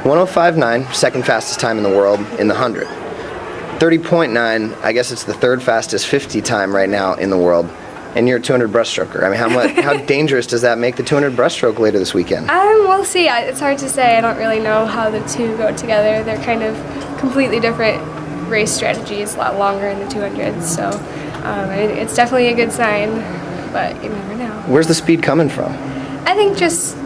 105.9, second fastest time in the world in the 100. 30.9, I guess it's the third fastest 50 time right now in the world. And you're a 200 breaststroker. I mean, how dangerous does that make the 200 breaststroke later this weekend? We'll see. It's hard to say. I don't really know how the two go together. They're kind of completely different race strategies, a lot longer in the 200s. So it's definitely a good sign, but you never know. Where's the speed coming from? I think just,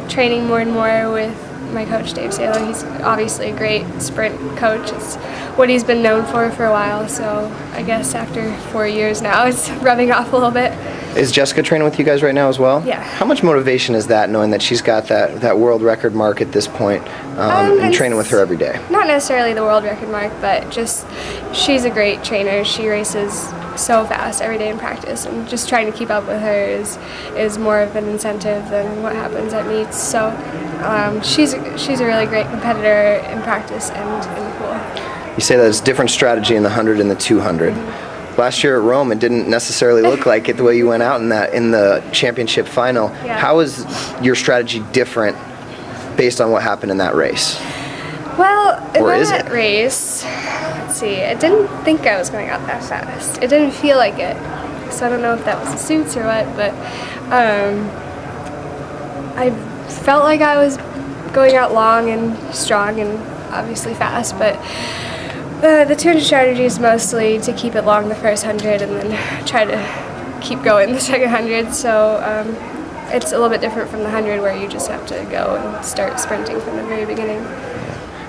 training more and more with my coach, Dave Saylor. He's obviously a great sprint coach. It's what he's been known for a while, so I guess after 4 years now, it's rubbing off a little bit. Is Jessica training with you guys right now as well? Yeah. How much motivation is that, knowing that she's got that world record mark at this point, and training with her every day? Not necessarily the world record mark, but just she's a great trainer. She races so fast every day in practice, and just trying to keep up with her is more of an incentive than what happens at meets. So she's a really great competitor in practice and in the pool. You say that it's different strategy in the 100 and the 200. Last year at Rome, it didn't necessarily look like it the way you went out in the championship final. Yeah. How is your strategy different based on what happened in that race? Well, in Or is that it? race, let's see, I didn't think I was going out that fast. It didn't feel like it. So I don't know if that was the suits or what, but I felt like I was going out long and strong and obviously fast, but the 200 strategy is mostly to keep it long the first 100 and then try to keep going the second 100. So it's a little bit different from the 100 where you just have to go and start sprinting from the very beginning.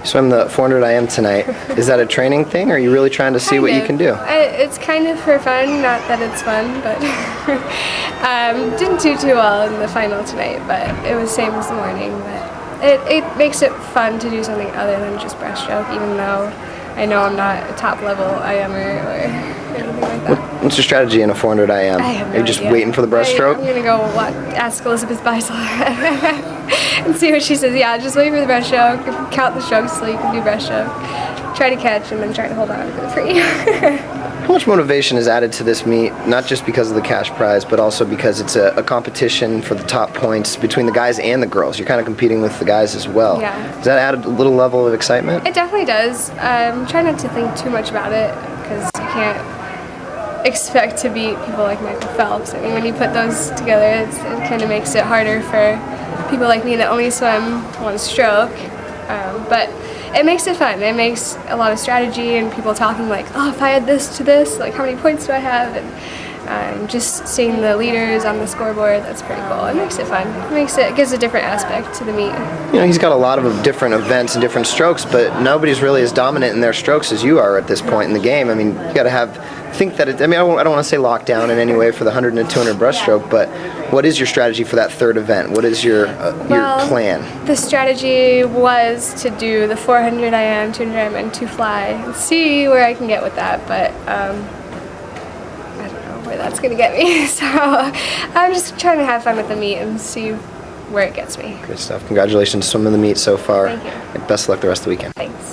You swam the 400 IM tonight. Is that a training thing, or are you really trying to see what you can do? It's kind of for fun, not that it's fun, but didn't do too well in the final tonight, but it was same as the morning. But it makes it fun to do something other than just breaststroke, even though I know I'm not a top level IMer or anything like that. What's your strategy in a 400 IM? I have no Are you just idea. waiting for the breaststroke? I'm gonna go ask Elizabeth Beisel and see what she says. Yeah, just wait for the breaststroke, count the strokes so you can do breaststroke, try to catch, and then try to hold on for the free. How much motivation is added to this meet, not just because of the cash prize, but also because it's a competition for the top points between the guys and the girls? You're kind of competing with the guys as well. Yeah. Does that add a little level of excitement? It definitely does. Try not to think too much about it, because you can't expect to beat people like Michael Phelps. I mean, when you put those together, it kind of makes it harder for people like me that only swim one stroke. But it makes it fun. It makes a lot of strategy and people talking like, oh, if I had this to this, like how many points do I have? And just seeing the leaders on the scoreboard, that's pretty cool. It makes it fun. It gives a different aspect to the meet. He's got a lot of different events and different strokes, but nobody's really as dominant in their strokes as you are at this point in the game. I mean, you got to think that I don't want to say locked down in any way for the 100 and 200 breaststroke, but what is your strategy for that third event? What is your plan? The strategy was to do the 400 IM, 200 IM, and 2 fly and see where I can get with that, but I don't know where that's going to get me. So I'm just trying to have fun with the meet and see where it gets me. Good stuff. Congratulations swimming the meet so far. Thank you. Best of luck the rest of the weekend. Thanks.